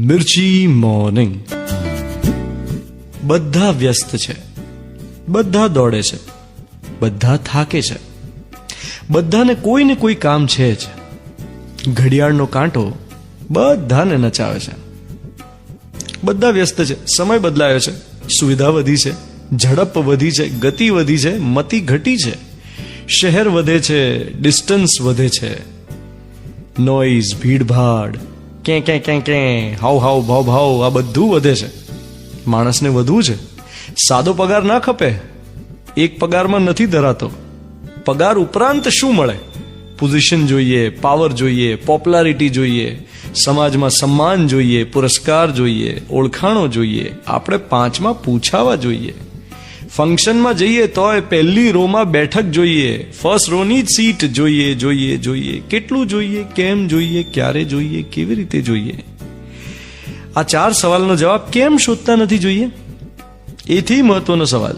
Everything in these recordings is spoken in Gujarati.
મિર્ચી મોર્નિંગ. બધા વ્યસ્ત છે, બધા દોડે છે, બધા થાકે છે, બધાને કોઈ ને કોઈ કામ છે જ. ઘડિયાળનો કાંટો બધાને નચાવે છે. બધા વ્યસ્ત છે, સમય બદલાયો છે, સુવિધા વધી છે, ઝડપ વધી છે, ગતિ વધી છે, મતિ ઘટી છે, શહેર વધે છે, ડિસ્ટન્સ વધે છે, નોઇઝ, ભીડભાડ, કે હાવ હાવ ભાવ ભાવ આ બધું વધે છે. માણસને વધવું છે, સાદો પગાર ના ખપે, એક પગારમાં નથી ધરાતો. પગાર ઉપરાંત શું મળે? પોઝિશન જોઈએ, પાવર જોઈએ, પોપ્યુલારિટી જોઈએ, સમાજમાં સન્માન જોઈએ, પુરસ્કાર જોઈએ, ઓળખાણો જોઈએ, આપણે પાંચમાં પૂછાવા જોઈએ. ફંક્શનમાં જઈએ તોય પહેલી રોમાં બેઠક જોઈએ, ફર્સ્ટ રોની જ સીટ જોઈએ જોઈએ જોઈએ. કેટલું જોઈએ, કેમ જોઈએ, ક્યારે જોઈએ, કેવી રીતે જોઈએ? આ 4 સવાલનો જવાબ કેમ શોધતા નથી જોઈએ? એથી મહત્વનો સવાલ,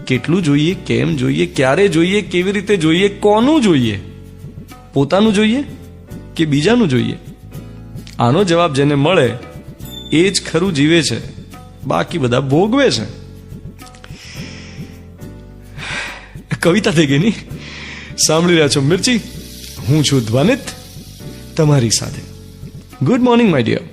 કેટલું જોઈએ, કેમ જોઈએ, ક્યારે જોઈએ, કેવી રીતે જોઈએ, કોનું જોઈએ? પોતાનું જોઈએ કે બીજાનું જોઈએ? આનો જવાબ જેને મળે એ જ ખરું જીવે છે, બાકી બધા ભોગવે છે. કવિતા થઈ ગઈ ની? સાંભળી રહ્યા છો મિર્ચી. હું છું ધ્વનિત તમારી સાથે. Good morning my dear.